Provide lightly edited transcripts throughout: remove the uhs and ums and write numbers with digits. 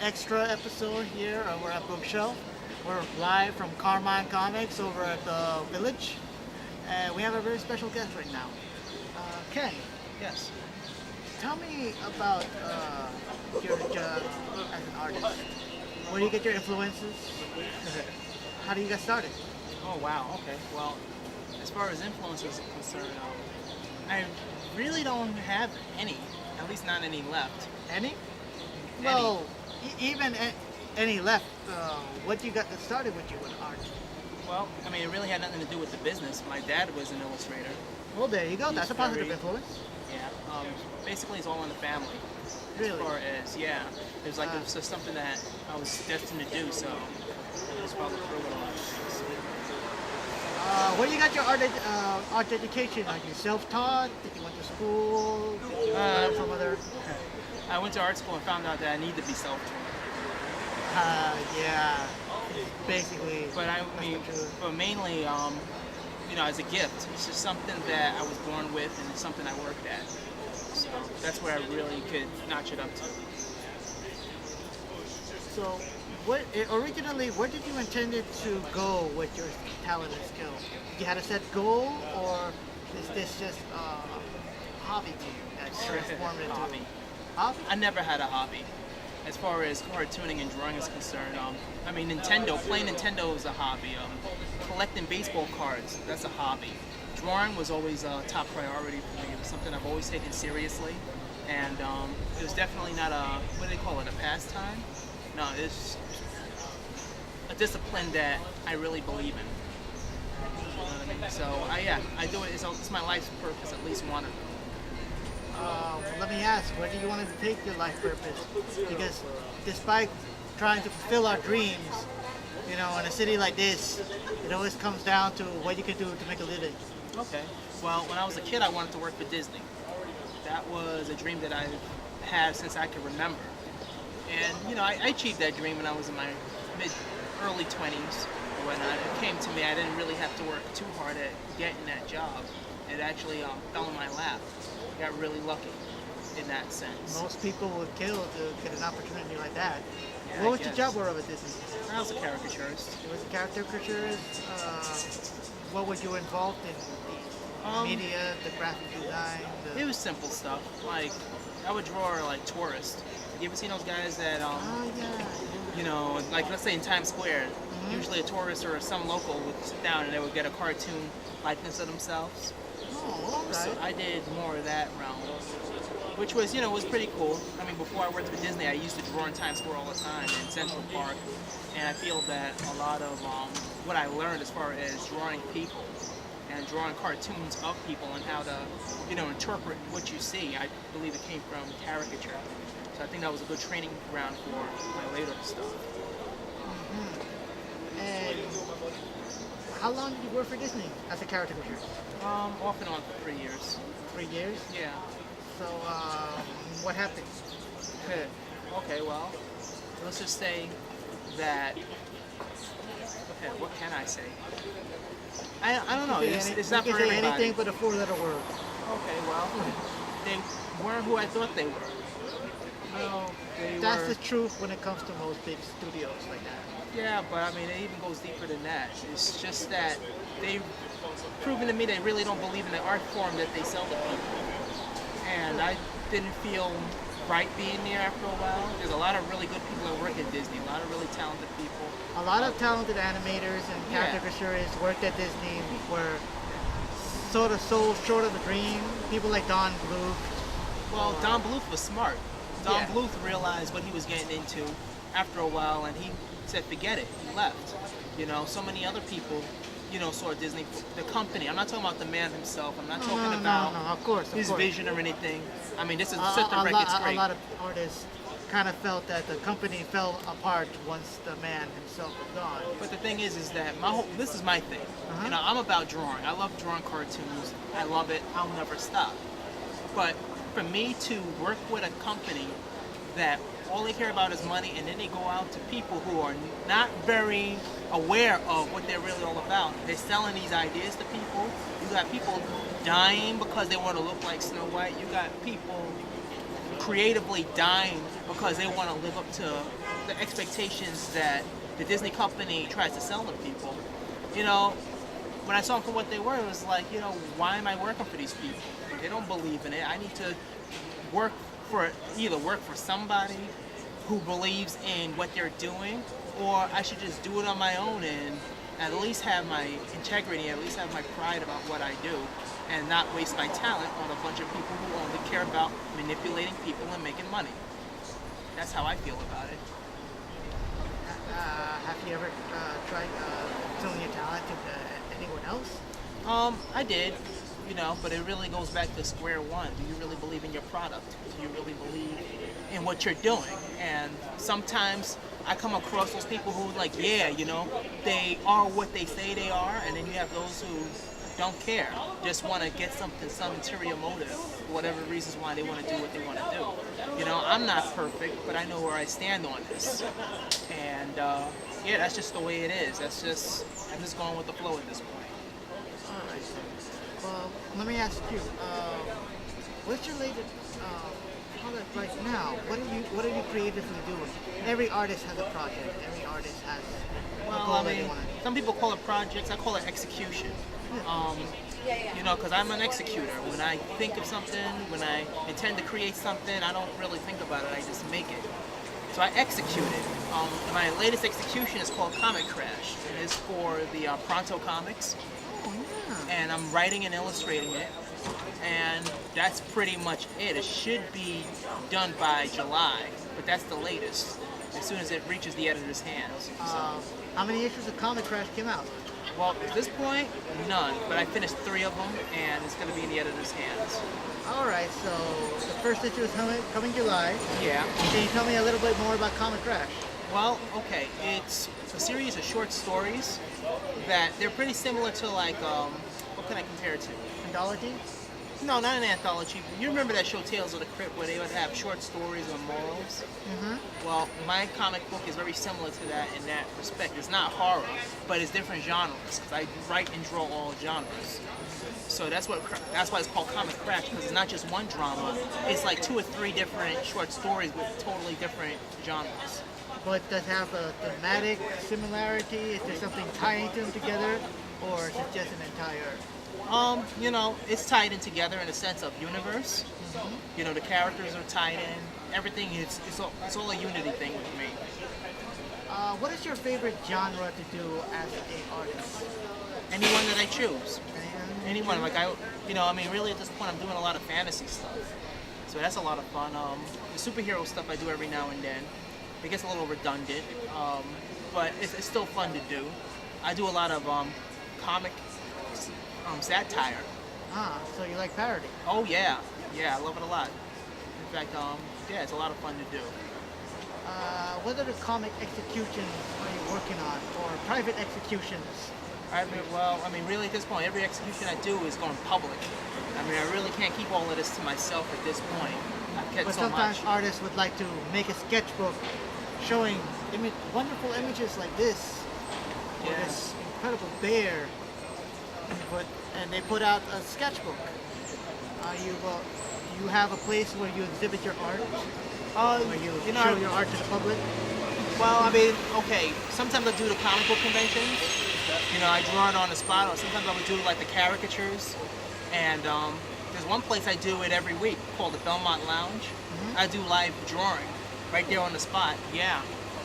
extra episode here over at Bookshelf. We're live from Carmine Comics over at the Village, and we have a very special guest right now. Ken, Yes. tell me about your job as an artist. Where do you get your influences? How do you get started? Oh, wow. Okay. Well, as far as influences are concerned, I really don't have any. At least not any left. Any? Well, even any left. What you got started with you with art? Well, I mean, it really had nothing to do with the business. My dad was an illustrator. Well, there you go. That's a He's positive very- influence. Yeah. Basically, it's all in the family. Really? As far as, yeah. It was just something that I was destined to do, so I just followed through with a lot of things. Where you got your art education? Are you self-taught? Did you went to school? Did you learn from other? I went to art school and found out that I need to be self-taught. Yeah, basically. But I that's mean, the truth. but mainly, as a gift. It's just something that I was born with, and it's something I worked at. So that's where I really could notch it up to. So, originally, where did you intended to go with your talent and skill? Did you had a set goal, or is this just a hobby to you that's transformed into Hobby. Hobby? I never had a hobby. As far as cartooning and drawing is concerned, I mean, playing Nintendo is a hobby. Collecting baseball cards, that's a hobby. Drawing was always a top priority for me. It was something I've always taken seriously. And it was definitely not what do they call it, a pastime? No, it's a discipline that I really believe in. You know what I mean? So, I do it. It's my life's purpose, at least one of them. Let me ask, where do you want to take your life purpose? Because despite trying to fulfill our dreams, in a city like this, it always comes down to what you can do to make a living. Okay. Well, when I was a kid, I wanted to work for Disney. That was a dream that I've had since I can remember. And, I achieved that dream when I was in my early 20s. When it came to me, I didn't really have to work too hard at getting that job. It actually fell in my lap. Got really lucky in that sense. Most people would kill to get an opportunity like that. Yeah, What I was your guess. job where at Disney? I was a caricaturist. It was a caricaturist. What were you involved in? The media, the graphic design? It was simple stuff. Like, I would draw like tourists. You ever seen those guys that, yeah. like let's say in Times Square, usually a tourist or some local would sit down and they would get a cartoon likeness of themselves. Oh, okay. So I did more of that realm, which was, was pretty cool. I mean, before I worked for Disney, I used to draw in Times Square all the time in Central Park, and I feel that a lot of what I learned as far as drawing people and drawing cartoons of people and how to, interpret what you see, I believe it came from caricature. So I think that was a good training ground for my later stuff. And how long did you work for Disney as a caricaturist? Off and on for 3 years. 3 years? Yeah. So, what happened? Okay, well, let's just say that. Okay, what can I say? I don't know. It's not you for can say everybody. anything but a four-letter word. Okay, well, they weren't who I thought they were. Well, they That's were. the truth when it comes to most big studios like that. Yeah, but I mean, it even goes deeper than that. It's just that they've proven to me they really don't believe in the art form that they sell to people. And I didn't feel right being there after a while. There's a lot of really good people that work at Disney, a lot of really talented people. A lot of talented animators and Yeah. caricaturists worked at Disney were sort of sold short of the dream. People like Don Bluth. Well, Don Bluth was smart. Don Yeah. Bluth realized what he was getting into after a while, and he said, forget it. He left. So many other people, saw Disney, the company. I'm not talking about the man himself. I'm not talking about No, of course. his vision or anything. I mean, this is A set the record straight. lot of artists kind of felt that the company fell apart once the man himself was gone. But the thing is that this is my thing. Uh-huh. I'm about drawing. I love drawing cartoons. I love it. I'll never stop. But for me to work with a company that all they care about is money, and then they go out to people who are not very aware of what they're really all about. They're selling these ideas to people. You got people dying because they want to look like Snow White. You got people creatively dying because they want to live up to the expectations that the Disney company tries to sell to people. You know, when I saw them for what they were, it was like, you know, why am I working for these people? They don't believe in it. I need to either work for somebody who believes in what they're doing, or I should just do it on my own and at least have my integrity, at least have my pride about what I do, and not waste my talent on a bunch of people who only care about manipulating people and making money. That's how I feel about it. Have you ever tried selling your talent to anyone else? I did, you know, but it really goes back to square one. Do you really believe in your product? Do you really believe in what you're doing? And sometimes I come across those people who like, yeah, you know, they are what they say they are, and then you have those who don't care, just want to get something, some interior motive, for whatever reasons why they want to do what they want to do. You know, I'm not perfect, but I know where I stand on this. And yeah, that's just the way it is. I'm just going with the flow at this point. All right. Well, let me ask you, what's your latest product right now? What are you creatively doing? Every artist has a project. Every artist has a Well, goal I that they mean, want to. some people call it projects. I call it execution. You know, because I'm an executor. When I think of something, when I intend to create something, I don't really think about it. I just make it. So I execute it. My latest execution is called Comic Crash. It is for the Pronto Comics. Oh, yeah. And I'm writing and illustrating it. And that's pretty much it. It should be done by July, but that's the latest, as soon as it reaches the editor's hands. So. How many issues of Comic Crash came out? Well, at this point, none, but I finished 3 of them, and it's going to be in the editor's hands. All right, so the first issue is coming July. Yeah. Can you tell me a little bit more about Comic Crash? Well, okay, it's a series of short stories that they're pretty similar to, like, what can I compare it to? Anthology? No, not an anthology. You remember that show Tales of the Crypt where they would have short stories on morals? Mm-hmm. Well, my comic book is very similar to that in that respect. It's not horror, but it's different genres, because I write and draw all genres. So that's why it's called Comic Crash, because it's not just one drama. It's like 2 or 3 different short stories with totally different genres. But does it have a thematic similarity? Is there something tying them together? Or is it just an entire... You know, it's tied in together in a sense of universe. You know, the characters are tied in. Everything is it's all a unity thing with me. What is your favorite genre to do as an artist? Anyone that I choose. Anyone. Like I mean, really at this point I'm doing a lot of fantasy stuff. So that's a lot of fun. The superhero stuff I do every now and then. It gets a little redundant, but it's still fun to do. I do a lot of comic satire. So you like parody? Oh yeah, I love it a lot. In fact, yeah, it's a lot of fun to do. What other comic executions are you working on, or private executions? Well, I mean, really at this point, every execution I do is going public. I mean, I really can't keep all of this to myself at this point. I've kept But so sometimes much. artists would like to make a sketchbook showing wonderful images like this, or Yeah. this incredible bear, and they put out a sketchbook. You have a place where you exhibit your art, where you show your art to the public? Well, I mean, okay, sometimes I do the comic book conventions. You know, I draw it on the spot, or sometimes I would do like the caricatures. And there's one place I do it every week called the Belmont Lounge. Mm-hmm. I do live drawing right there on the spot. Yeah.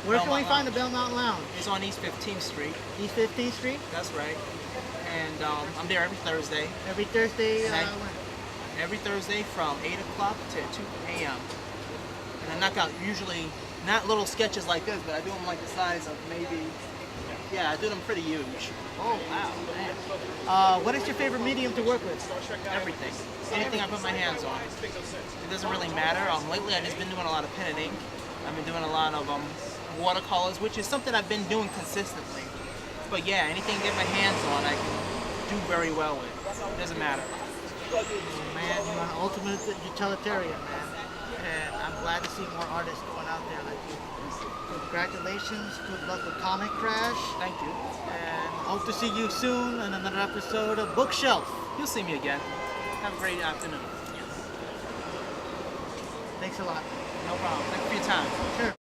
Where can we Belmont find the Lounge. Belmont Lounge? It's on East 15th Street. East 15th Street? That's right. And I'm there every Thursday. Every Thursday? And every Thursday from 8 o'clock to 2 a.m. And I knock out usually not little sketches like this, but I do them like the size of maybe, yeah, I do them pretty huge. Oh, wow, man. What is your favorite medium to work with? Everything. Anything I put my hands on. It doesn't really matter. Lately I've just been doing a lot of pen and ink. I've been doing a lot of watercolors, which is something I've been doing consistently. But yeah, anything I get my hands on, I can do very well with. It doesn't matter. Oh, man, you're an ultimate utilitarian, man. And I'm glad to see more artists going out there like you. Congratulations. Good luck with Comic Crash. Thank you. And hope to see you soon in another episode of Bookshelf. You'll see me again. Have a great afternoon. Thank Thanks a lot. No problem. Thank you for your time. Sure.